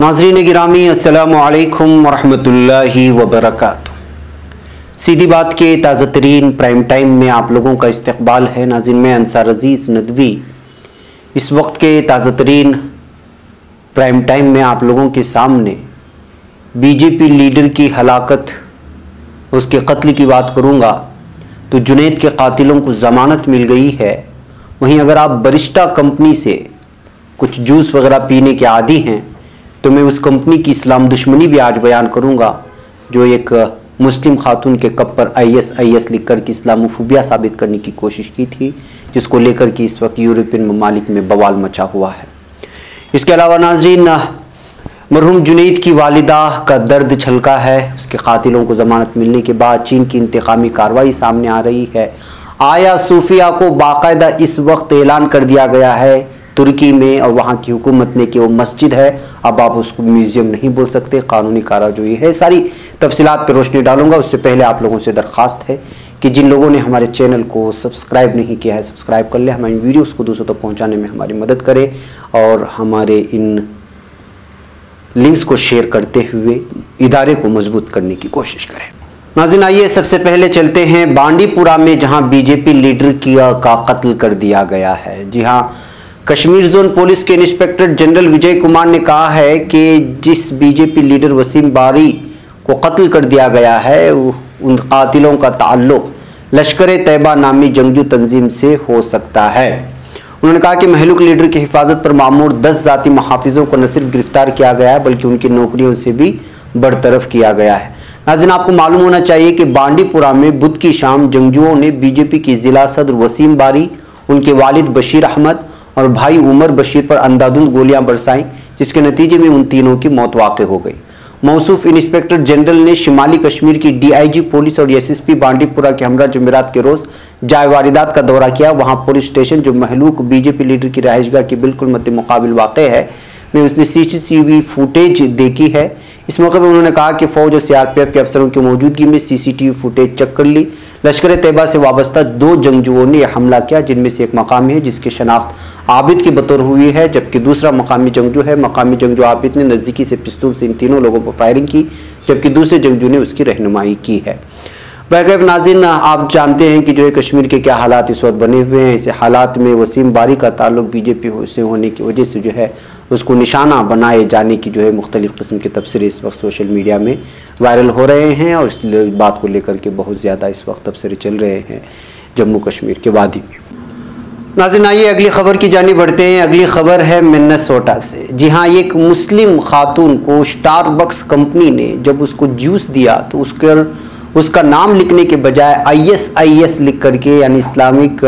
नाज़रीन गिरामी अस्सलामु अलैकुम वरहमतुल्लाहि वबरकातुहू। सीधी बात के ताज़ा तरीन प्राइम टाइम में आप लोगों का इस्तकबाल है। नाज़रीन मैं अंसार अजीज़ नदवी इस वक्त के ताज़ा तरीन प्राइम टाइम में आप लोगों के सामने बीजेपी लीडर की हलाकत, उसके कत्ल की बात करूँगा। तो जुनैद के कातिलों को ज़मानत मिल गई है। वहीं अगर आप बरिस्टा कंपनी से कुछ जूस वगैरह पीने के आदी हैं तो मैं उस कंपनी की इस्लाम दुश्मनी भी आज बयान करूंगा, जो एक मुस्लिम खातून के कप पर IS लिख कर के इस्लामोफोबिया साबित करने की कोशिश की थी, जिसको लेकर के इस वक्त यूरोपियन ममालिक में बवाल मचा हुआ है। इसके अलावा नाज़रीन मरहूम जुनैद की वालिदा का दर्द छलका है। उसके कातिलों को ज़मानत मिलने के बाद चीन की इंतकामी कार्रवाई सामने आ रही है। आया सूफिया को बाकायदा इस वक्त ऐलान कर दिया गया है तुर्की में, और वहाँ की हुकूमत ने कि वो मस्जिद है, अब आप उसको म्यूज़ियम नहीं बोल सकते, कानूनी कार्रवाई है। सारी तफसीलात पर रोशनी डालूंगा। उससे पहले आप लोगों से दरख्वास्त है कि जिन लोगों ने हमारे चैनल को सब्सक्राइब नहीं किया है, सब्सक्राइब कर ले। हमारी वीडियोस को दूसरों तक पहुँचाने में हमारी मदद करें और हमारे इन लिंक्स को शेयर करते हुए इदारे को मजबूत करने की कोशिश करें। नाज़रीन आइए सबसे पहले चलते हैं बांडीपुरा में, जहाँ बीजेपी लीडर का कत्ल कर दिया गया है। जी हाँ, कश्मीर जोन पुलिस के इंस्पेक्टर जनरल विजय कुमार ने कहा है कि जिस बीजेपी लीडर वसीम बारी को कत्ल कर दिया गया है, उन कातिलों का ताल्लुक लश्कर तैयबा नामी जंगजू तंजीम से हो सकता है। उन्होंने कहा कि महलूक लीडर की हिफाजत पर मामूर 10 जाती मुहाफिजों को न सिर्फ गिरफ्तार किया गया है बल्कि उनकी नौकरियों से भी बरतरफ किया गया है। नाज़रीन आपको मालूम होना चाहिए कि बांडीपुरा में बुध की शाम जंगजुओं ने बीजेपी की जिला सदर वसीम बारी, उनके वालिद बशीर अहमद और भाई उमर बशीर पर अंधाधुंध गोलियां बरसाईं, जिसके नतीजे में उन तीनों की मौत वाक़ हो गई। मौसूफ इंस्पेक्टर जनरल ने शिमाली कश्मीर की DIG पुलिस और SSP बांडीपुरा के हमरा जुमेरात के रोज़ जाए वारदात का दौरा किया। वहां पुलिस स्टेशन, जो महलूक बीजेपी लीडर की रहायशगाह के बिल्कुल मद्दे मुकाबिल वाक़ है, में उसने CCTV फुटेज देखी है। इस मौके पर उन्होंने कहा कि फ़ौज और CRPF के अफसरों की मौजूदगी में CCTV फुटेज चेक कर ली। लश्कर तैयबा से वाबस्ता 2 जंगजुओं ने यह हमला किया, जिनमें से एक मकामी है जिसकी शनाख्त आबिद के बतौर हुई है, जबकि दूसरा मकामी जंगजू है। मकामी जंगजू आबिद ने नज़दीकी से पिस्तौल से इन तीनों लोगों पर फायरिंग की, जबकि दूसरे जंगजू ने उसकी रहनुमाई की है। वैगैब नाज़रीन आप जानते हैं कि जो है कश्मीर के क्या हालात इस वक्त बने हुए हैं। ऐसे हालात में वसीम बारी का ताल्लुक बीजेपी से होने की वजह से जो है उसको निशाना बनाए जाने की जो है मुख्तलिफ़ किस्म के तबसरे इस वक्त सोशल मीडिया में वायरल हो रहे हैं, और इस बात को लेकर के बहुत ज़्यादा इस वक्त तबसरे चल रहे हैं जम्मू कश्मीर के वादी में। नाज़रीन आइए अगली खबर की जानिब बढ़ते हैं। अगली खबर है मिन्नेसोटा से। जी हाँ, एक मुस्लिम खातून को स्टारबक्स कंपनी ने जब उसको जूस दिया तो उसका नाम लिखने के बजाय IS लिख करके, यानी इस्लामिक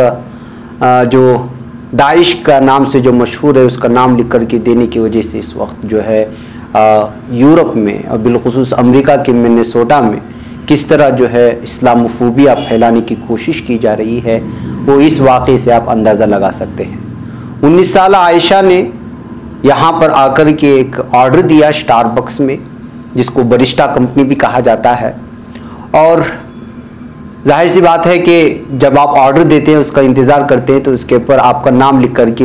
जो दाइश का नाम से जो मशहूर है उसका नाम लिख करके देने की वजह से इस वक्त जो है यूरोप में और बिलखुसूस अमेरिका के मिन्नेसोटा में किस तरह जो है इस्लामोफोबिया फैलाने की कोशिश की जा रही है, वो इस वाक़े से आप अंदाज़ा लगा सकते हैं। 19 साल आयशा ने यहाँ पर आकर के एक ऑर्डर दिया स्टारबक्स में, जिसको बरिस्टा कंपनी भी कहा जाता है, और जाहिर सी बात है कि जब आप ऑर्डर देते हैं, उसका इंतज़ार करते हैं, तो उसके ऊपर आपका नाम लिख करके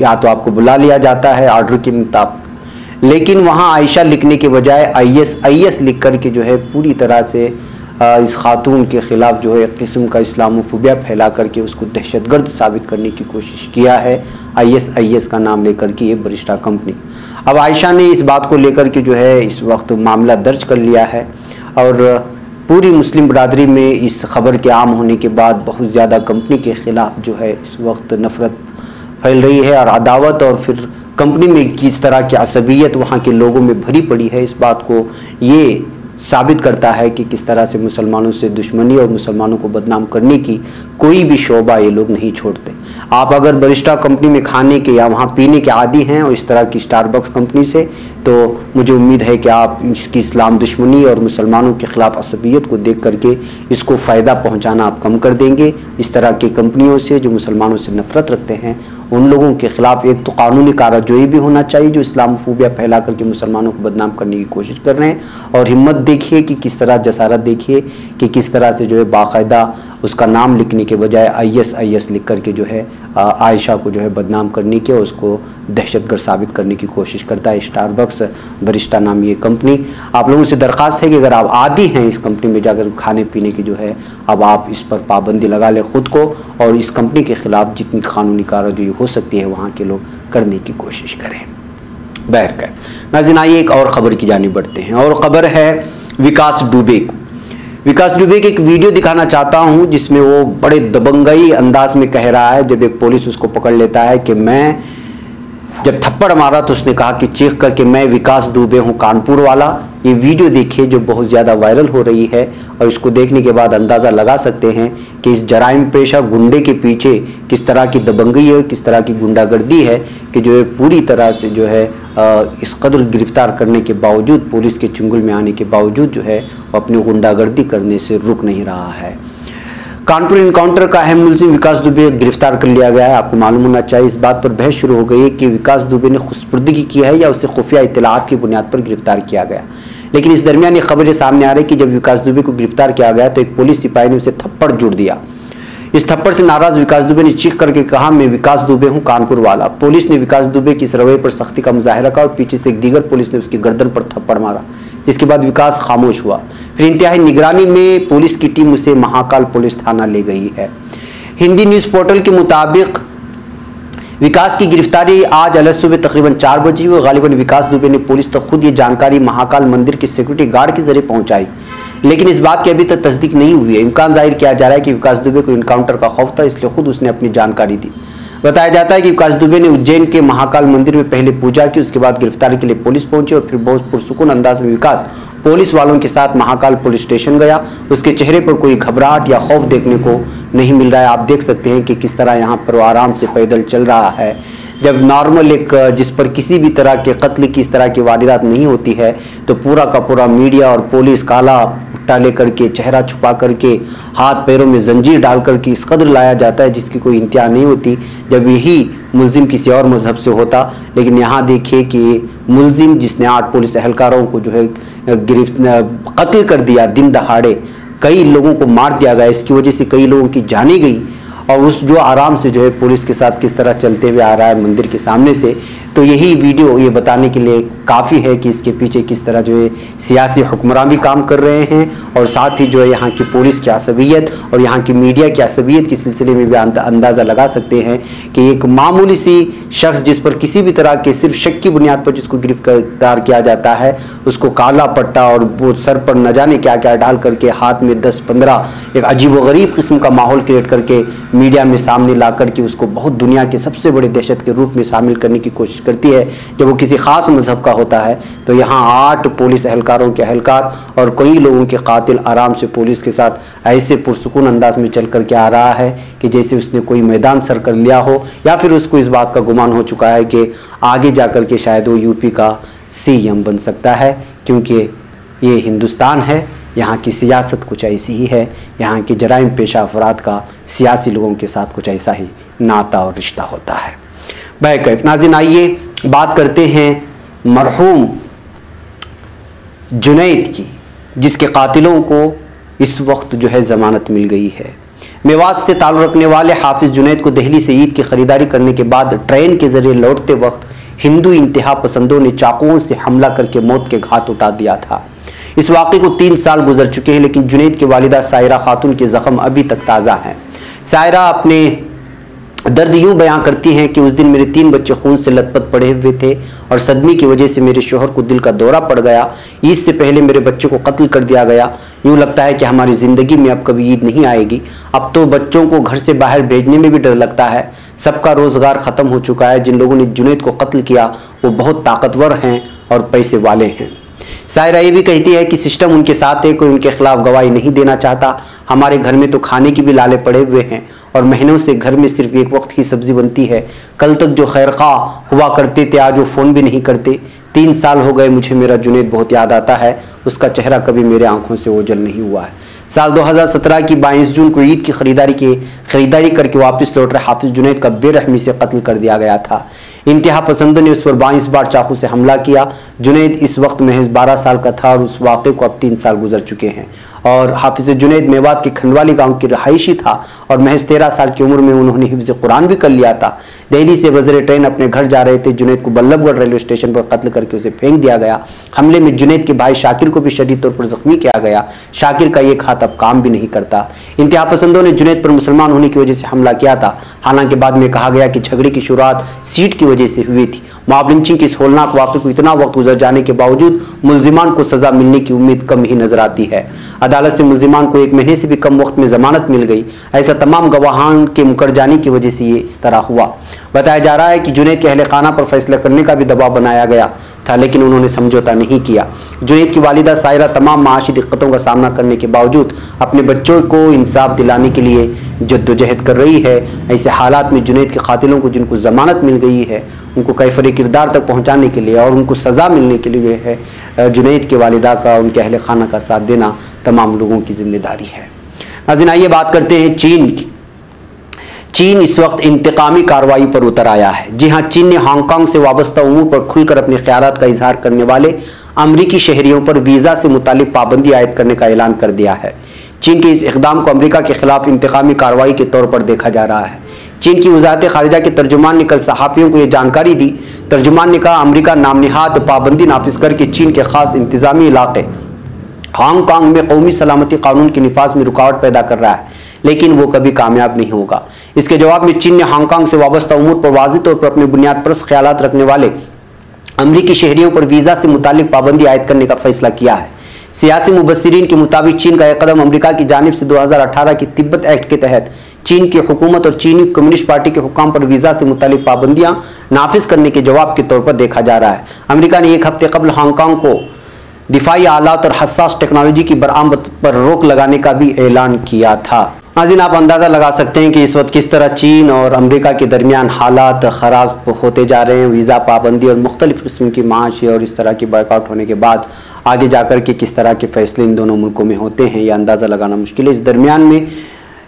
या तो आपको बुला लिया जाता है ऑर्डर के मुताबिक, लेकिन वहाँ आयशा लिखने के बजाय IS लिख करके जो है पूरी तरह से इस खातून के ख़िलाफ़ जो है एक किस्म का इस्लामोफोबिया फैला करके उसको दहशतगर्द साबित करने की कोशिश किया है। IS का नाम लेकर के ये बरिस्टा कंपनी। अब आयशा ने इस बात को लेकर के जो है इस वक्त मामला दर्ज कर लिया है, और पूरी मुस्लिम बरादरी में इस खबर के आम होने के बाद बहुत ज़्यादा कंपनी के ख़िलाफ़ जो है इस वक्त नफ़रत फैल रही है और अदावत, और फिर कंपनी में किस तरह की असबियत वहाँ के लोगों में भरी पड़ी है, इस बात को ये साबित करता है कि किस तरह से मुसलमानों से दुश्मनी और मुसलमानों को बदनाम करने की कोई भी शोबा ये लोग नहीं छोड़ते। आप अगर बरिस्टा कंपनी में खाने के या वहाँ पीने के आदी हैं और इस तरह की स्टारबक्स कंपनी से, तो मुझे उम्मीद है कि आप इसकी इस्लाम दुश्मनी और मुसलमानों के ख़िलाफ़ असबियत को देख करके इसको फ़ायदा पहुँचाना आप कम कर देंगे। इस तरह की कंपनियों से जो मुसलमानों से नफ़रत रखते हैं, उन लोगों के ख़िलाफ़ एक तो कानूनी कार्रवाई भी होना चाहिए जो इस्लामोफोबिया फैला करके मुसलमानों को बदनाम करने की कोशिश कर रहे हैं, और हिम्मत देखिए कि किस तरह, जसारत देखिए कि किस तरह से जो है बाकायदा उसका नाम लिखने के बजाय IS लिख करके जो है आयशा को जो है बदनाम करने की और उसको दहशतगर्द साबित करने की कोशिश करता है। स्टारबक्स बरिस्टा नाम ये कंपनी। आप लोगों से दरख्वास्त है कि अगर आप आदी हैं इस कंपनी में जाकर खाने पीने की जो है, अब आप इस पर पाबंदी लगा लें खुद को और इस कंपनी के खिलाफ जितनी कानूनी कार्रवाई हो सकती है वहाँ के लोग करने की कोशिश करें। बहरकैफ नाज़रीन, आइए एक और ख़बर की जानिब बढ़ते हैं और ख़बर है विकास दुबे को। विकास दुबे की एक वीडियो दिखाना चाहता हूं जिसमें वो बड़े दबंगई अंदाज में कह रहा है, जब एक पुलिस उसको पकड़ लेता है कि मैं जब थप्पड़ मारा तो उसने कहा कि चीख करके मैं विकास दुबे हूं कानपुर वाला। ये वीडियो देखिए जो बहुत ज़्यादा वायरल हो रही है और इसको देखने के बाद अंदाज़ा लगा सकते हैं कि इस जराइम पेशा गुंडे के पीछे किस तरह की दबंगई और किस तरह की गुंडागर्दी है कि जो है पूरी तरह से जो है इस कदर गिरफ्तार करने के बावजूद, पुलिस के चुंगल में आने के बावजूद जो है अपनी गुंडागर्दी करने से रुक नहीं रहा है। कानपुर इनकाउंटर का अहम मुलजिम विकास दुबे गिरफ्तार कर लिया गया है। आपको मालूम होना चाहिए, इस बात पर बहस शुरू हो गई है कि विकास दुबे ने खुसपुर्दगी की है या उसे खुफिया इत्तलाआत की बुनियाद पर गिरफ्तार किया गया। लेकिन इस दरमियान ये खबरें सामने आ रही कि जब विकास दुबे को गिरफ्तार किया गया तो एक पुलिस सिपाही ने उसे थप्पड़ जुड़ दिया। इस थप्पड़ से नाराज विकास दुबे ने चीख करके कहा मैं विकास दुबे हूं कानपुर वाला। पुलिस ने विकास दुबे की इस रवैये पर सख्ती का मुजाहिरा किया और पीछे से एक दीगर पुलिस ने उसकी गर्दन पर थप्पड़ मारा, जिसके बाद विकास खामोश हुआ। फिर इंतहाई निगरानी में पुलिस की टीम उसे महाकाल पुलिस थाना ले गई है। हिंदी न्यूज़ पोर्टल के मुताबिक विकास की गिरफ्तारी आज अलग सुबह तकरीबन 4 बजे हुई। गालिबन विकास दुबे ने पुलिस तक खुद ये जानकारी महाकाल मंदिर के सिक्योरिटी गार्ड के जरिए पहुंचाई, लेकिन इस बात की अभी तक तस्दीक नहीं हुई है। इम्कान जाहिर किया जा रहा है कि विकास दुबे को इनकाउंटर का खौफ था, इसलिए खुद उसने अपनी जानकारी दी। बताया जाता है कि विकास दुबे ने उज्जैन के महाकाल मंदिर में पहले पूजा की, उसके बाद गिरफ्तारी के लिए पुलिस पहुंची और फिर बहुत पुरसुकून अंदाज में विकास पुलिस वालों के साथ महाकाल पुलिस स्टेशन गया। उसके चेहरे पर कोई घबराहट या खौफ देखने को नहीं मिल रहा है। आप देख सकते हैं कि किस तरह यहाँ पर आराम से पैदल चल रहा है। जब नॉर्मल एक जिस पर किसी भी तरह के कत्ल की इस तरह की वारदात नहीं होती है तो पूरा का पूरा मीडिया और पुलिस काला पट्टा लेकर के, चेहरा छुपा करके, हाथ पैरों में जंजीर डाल करके इस कदर लाया जाता है जिसकी कोई इंतहा नहीं होती, जब यही मुलजिम किसी और मजहब से होता। लेकिन यहाँ देखिए कि मुलजिम जिसने 8 पुलिस एहलकारों को जो है कत्ल कर दिया, दिन दहाड़े कई लोगों को मार दिया गया, इसकी वजह से कई लोगों की जानें गई और उस जो आराम से जो है पुलिस के साथ किस तरह चलते हुए आ रहा है मंदिर के सामने से, तो यही वीडियो ये बताने के लिए काफ़ी है कि इसके पीछे किस तरह जो है सियासी हुक्मरान भी काम कर रहे हैं और साथ ही जो है यहाँ की पुलिस की असबियत और यहाँ की मीडिया की असबियत के सिलसिले में भी अंदाज़ा लगा सकते हैं कि एक मामूली सी शख्स जिस पर किसी भी तरह के सिर्फ शक की बुनियाद पर जिसको गिरफ्तार किया जाता है, उसको काला पट्टा और वो सर पर न जाने क्या क्या डाल करके हाथ में 10-15 एक अजीब व गरीब किस्म का माहौल क्रिएट करके मीडिया में सामने ला करके उसको बहुत दुनिया के सबसे बड़े दहशत के रूप में शामिल करने की कोशिश करती है। जब वो किसी खास मजहब का होता है तो यहाँ 8 पुलिस एहलकारों के एहलकार और कई लोगों के कातिल आराम से पुलिस के साथ ऐसे पुरसुकून अंदाज में चल करके आ रहा है कि जैसे उसने कोई मैदान सर कर लिया हो या फिर उसको इस बात का गुमान हो चुका है कि आगे जाकर के शायद वो यूपी का CM बन सकता है, क्योंकि ये हिंदुस्तान है, यहाँ की सियासत कुछ ऐसी ही है, यहाँ के जराइम पेशा अफराद का सियासी लोगों के साथ कुछ ऐसा ही नाता और रिश्ता होता है। बहरकैफ नाज़रीन, आइए बात करते हैं मरहूम जुनैद की, जिसके कातिलों को इस वक्त जो है ज़मानत मिल गई है। मेवात से ताल्लुक़ रखने वाले हाफिज़ जुनैद को दिल्ली से ईद की ख़रीदारी करने के बाद ट्रेन के ज़रिए लौटते वक्त हिंदू इंतहा पसंदों ने चाकुओं से हमला करके मौत के घाट उतार दिया था। इस वाक़े को 3 साल गुजर चुके हैं, लेकिन जुनैद की वालिदा सायरा खातून के ज़ख्म अभी तक ताज़ा हैं। सायरा अपने दर्द यूँ बयां करती हैं कि उस दिन मेरे 3 बच्चे खून से लथपथ पड़े हुए थे और सदमे की वजह से मेरे शोहर को दिल का दौरा पड़ गया। ईद से पहले मेरे बच्चे को कत्ल कर दिया गया। यूँ लगता है कि हमारी ज़िंदगी में अब कभी ईद नहीं आएगी। अब तो बच्चों को घर से बाहर भेजने में भी डर लगता है। सबका रोज़गार ख़त्म हो चुका है। जिन लोगों ने जुनैद को कत्ल किया वो बहुत ताकतवर हैं और पैसे वाले हैं। सायरा ये भी कहती है कि सिस्टम उनके साथ है, कोई उनके खिलाफ गवाही नहीं देना चाहता। हमारे घर में तो खाने की भी लाले पड़े हुए हैं और महीनों से घर में सिर्फ एक वक्त ही सब्जी बनती है। कल तक जो खैरख्वाह हुआ करते थे आज वो फ़ोन भी नहीं करते। 3 साल हो गए, मुझे मेरा जुनैद बहुत याद आता है। उसका चेहरा कभी मेरे आंखों से ओझल नहीं हुआ है। साल 2017 की 22 जून को ईद की खरीदारी करके वापस लौट रहे हाफिज़ जुनैद का बेरहमी से कत्ल कर दिया गया था। इंतहा पसंदों ने उस पर 22 बार चाकू से हमला किया। जुनैद इस वक्त महज 12 साल का था और उस वाक़े को अब 3 साल गुजर चुके हैं। और हाफिज जुनैद मेवात के खंडवाली गांव की रहायशी था और महज 13 साल की उम्र में उन्होंने हिफ्ज़ कुरान भी कर लिया था। दिल्ली से वज़ीर ट्रेन अपने घर जा रहे थे। जुनैद को बल्लभगढ़ रेलवे स्टेशन पर कत्ल करके उसे फेंक दिया गया। हमले में जुनैद के भाई शाकिर को भी शदीद तौर पर जख्मी किया गया। शाकिर का एक हाथ अब काम भी नहीं करता। इंतहा पसंदों ने जुनैद पर मुसलमान होने की वजह से हमला किया था। हालांकि बाद में कहा गया कि झगड़े की शुरुआत सीट की वजह से हुई थी। मॉब लिंचिंग के इस होलनाक वाक़े को इतना वक्त गुजर जाने के बावजूद मुलजिमान को सजा मिलने की उम्मीद कम ही नजर आती है। अदालत से मुलजिमान को 1 महीने से भी कम वक्त में जमानत मिल गई। ऐसा तमाम गवाहान के मुकर जाने की वजह से ये इस तरह हुआ। बताया जा रहा है कि जुनैद के अहले खाना पर फैसला करने का भी दबाव बनाया गया था, लेकिन उन्होंने समझौता नहीं किया। जुनैद की वालिदा सायरा तमाम माशी दिक्कतों का सामना करने के बावजूद अपने बच्चों को इंसाफ दिलाने के लिए जद्दोजहद कर रही है। ऐसे हालात में जुनैद के कातिलों को जिनको जमानत मिल गई है उनको कैफर किरदार तक पहुँचाने के लिए और उनको सज़ा मिलने के लिए है जुनैद के वालिदा का, उनके अहले खाना का साथ देना तमाम लोगों की जिम्मेदारी है। नाज़रीन, आइए बात करते हैं चीन की। चीन इस वक्त इंतकामी कार्रवाई पर उतर आया है। जी हाँ, चीन ने हांगकांग से वाबस्ता उमूर पर खुलकर अपने ख्यालात का इजहार करने वाले अमरीकी शहरियों पर वीज़ा से मुतालिक पाबंदी आयद करने का ऐलान कर दिया है। चीन के इस इक़दाम को अमरीका के खिलाफ इंतकामी कार्रवाई के तौर पर देखा जा रहा है। चीन की वज़ारत ख़ारिजा के तर्जुमान ने कल सहाफ़ियों को यह जानकारी दी। तर्जुमान ने कहा, अमरीका नामनिहाद पाबंदी नाफिज करके चीन के ख़ास इंतज़ामी इलाके हांगकांग में कौमी सलामती कानून के निफाज में रुकावट पैदा कर रहा है, लेकिन वो कभी कामयाब नहीं होगा। इसके जवाब में चीन ने हांगकांग से वाबस्ता उमूर पर वाज़ेह तौर पर अपने बुनियाद परस्त ख्यालात रखने वाले अमरीकी शहरियों पर वीज़ा से मुतालिक पाबंदी आयद करने का फैसला किया है। सियासी मुबस्सिरीन के मुताबिक चीन का यह कदम अमरीका की जानिब से 2018 के तिब्बत एक्ट के तहत चीन की हुकूमत और चीनी कम्युनिस्ट पार्टी के हुक्काम पर वीज़ा से मुतालिक पाबंदियां नाफिज करने के जवाब के तौर पर देखा जा रहा है। अमरीका ने 1 हफ्ते कबल हांगकांग को दिफाई आलात और हसास टेक्नोलॉजी की बरामद पर रोक लगाने का भी ऐलान किया था। नाज़रीन, आप अंदाज़ा लगा सकते हैं कि इस वक्त किस तरह चीन और अमेरिका के दरमियान हालात ख़राब होते जा रहे हैं। वीज़ा पाबंदी और मुख्तलिफ़ किस्म की माशी और इस तरह की बायकॉट होने के बाद आगे जाकर के किस तरह के फैसले इन दोनों मुल्कों में होते हैं, यह अंदाज़ा लगाना मुश्किल है। इस दरमियान में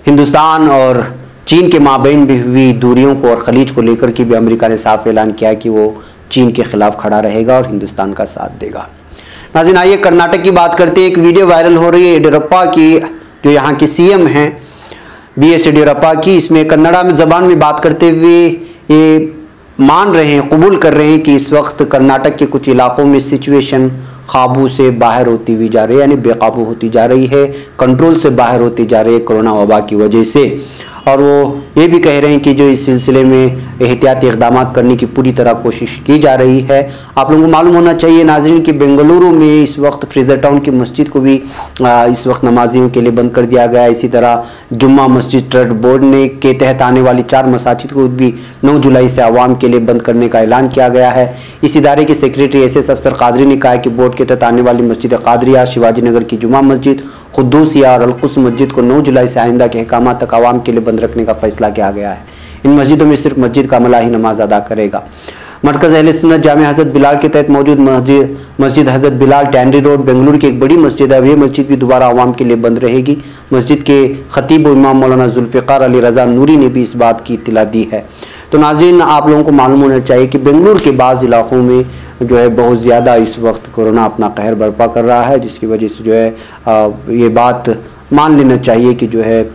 हिंदुस्तान और चीन के माबैन भी हुई दूरियों को और खलीज को लेकर के भी अमेरिका ने साफ ऐलान किया कि वो चीन के खिलाफ खड़ा रहेगा और हिंदुस्तान का साथ देगा। नाज़रीन, आइए कर्नाटक की बात करते हैं। एक वीडियो वायरल हो रही है येडियुरप्पा की, जो यहाँ के सीएम हैं BS येडियुरप्पा की। इसमें कन्नड़ा में ज़बान में बात करते हुए ये मान रहे हैं, कबूल कर रहे हैं कि इस वक्त कर्नाटक के कुछ इलाकों में सिचुएशन काबू से बाहर होती हुई जा रही है, यानी बेकाबू होती जा रही है, कंट्रोल से बाहर होती जा रही है कोरोना वबा की वजह से। और वो ये भी कह रहे हैं कि जो इस सिलसिले में एहतियाती इक़दाम करने की पूरी तरह कोशिश की जा रही है। आप लोगों को मालूम होना चाहिए नाज़रीन कि बेंगलुरु में इस वक्त फ्रेज़र टाउन की मस्जिद को भी इस वक्त नमाजियों के लिए बंद कर दिया गया है। इसी तरह जुम्मा मस्जिद ट्रस्ट बोर्ड ने के तहत आने वाली 4 मसाजिद को भी 9 जुलाई से आवाम के लिए बंद करने का ऐलान किया गया है। इस इदारे के सेक्रेटरी SS अफसर कादरी ने कहा कि बोर्ड के तहत आने वाली मस्जिद कादरिया, शिवाजी नगर की जुम्मा मस्जिद, खुद्दूसिया और अलकुस मस्जिद को 9 जुलाई से आइंदा के अहकाम तक आवाम के लिए बंद रखने का फैसला किया गया है। इन मस्जिदों में सिर्फ मस्जिद का अमला ही नमाज अदा करेगा। मरकज़ अहले सुन्नत जामिया हज़रत बिलाल के तहत मौजूद मस्जिद हज़रत बिलाल टैंडी रोड बेंगलुरु की एक बड़ी मस्जिद है। ये मस्जिद भी दोबारा आवाम के लिए बंद रहेगी। मस्जिद के खतीब इमाम मौलाना जुल्फ़िकार अली रज़ा नूरी ने भी इस बात की इत्तला दी है। तो नाज़रीन, आप लोगों को मालूम होना चाहिए कि बेंगलुरु के बाज़ इलाक़ों में जो है बहुत ज़्यादा इस वक्त कोरोना अपना कहर बर्पा कर रहा है, जिसकी वजह से जो है ये बात मान लेना चाहिए कि जो है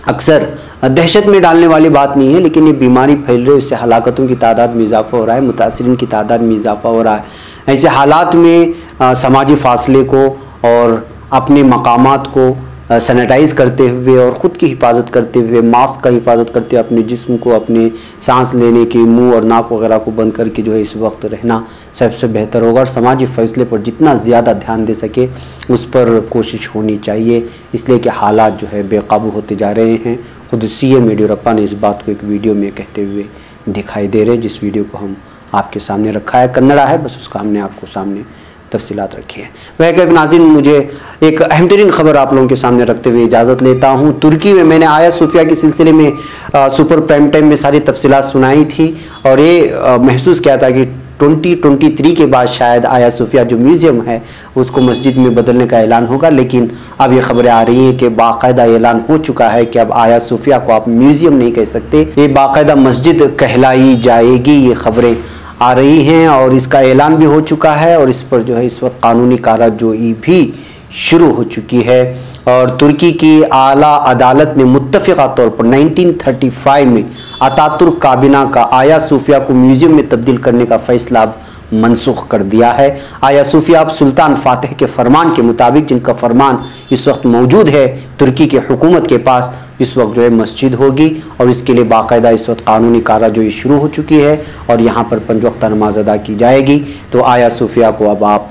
अक्सर दहशत में डालने वाली बात नहीं है, लेकिन ये बीमारी फैल रही है, उससे हलाकतों की तादाद में इजाफा हो रहा है, मुतासिरीन की तादाद में इजाफा हो रहा है। ऐसे हालात में समाजी फासले को और अपने मकामात को सैनिटाइज़ करते हुए और ख़ुद की हिफाजत करते हुए, मास्क का हिफाजत करते हुए, अपने जिस्म को, अपने सांस लेने की मुंह और नाक वगैरह को बंद करके जो है इस वक्त रहना सबसे बेहतर होगा। और समाजी फैसले पर जितना ज़्यादा ध्यान दे सके उस पर कोशिश होनी चाहिए, इसलिए कि हालात जो है बेकाबू होते जा रहे हैं। खुद CM येडियुरप्पा ने इस बात को एक वीडियो में कहते हुए दिखाई दे रहे हैं, जिस वीडियो को हम आपके सामने रखा है। कन्नड़ा है, बस उसका हमने आपको सामने तफसीलात रखी है। वह कहकर नाज़रीन, मुझे एक अहम तरीन खबर आप लोगों के सामने रखते हुए इजाज़त लेता हूँ। तुर्की में मैंने आया सूफिया के सिलसिले में सुपर प्राइम टाइम में सारी तफसीलात सुनाई थी और ये महसूस किया था कि 2023 के बाद शायद आया सूफिया जो म्यूज़ियम है उसको मस्जिद में बदलने का ऐलान होगा। लेकिन अब ये खबरें आ रही हैं कि बाकायदा ऐलान हो चुका है कि अब आया सूफिया को आप म्यूज़ियम नहीं कह सकते, ये बाकायदा मस्जिद कहलाई जाएगी। ये खबरें आ रही हैं और इसका ऐलान भी हो चुका है और इस पर जो है इस वक्त कानूनी कार्रवाई भी शुरू हो चुकी है। और तुर्की की आला अदालत ने मुत्तफ़िक़ा तौर पर 1935 में अतातुर्क काबीना का आया सूफिया को म्यूज़ियम में तब्दील करने का फैसला अब मनसूख कर दिया है। आया सूफिया अब सुल्तान फातिह के फरमान के मुताबिक, जिनका फरमान इस वक्त मौजूद है तुर्की की हुकूमत के पास, इस वक्त जो है मस्जिद होगी और इसके लिए बाकायदा इस वक्त कानूनी कार्रवाई शुरू हो चुकी है और यहाँ पर 5 वक्त नमाज अदा की जाएगी। तो आया सूफिया को अब आप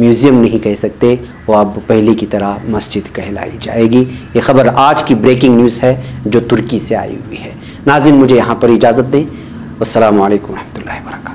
म्यूज़ियम नहीं कह सकते, वो अब पहले की तरह मस्जिद कहलाई जाएगी। ये खबर आज की ब्रेकिंग न्यूज़ है जो तुर्की से आई हुई है। नाज़रीन, मुझे यहाँ पर इजाज़त दें। अस्सलामु अलैकुम रहमतुल्लाहि व बरकातहू।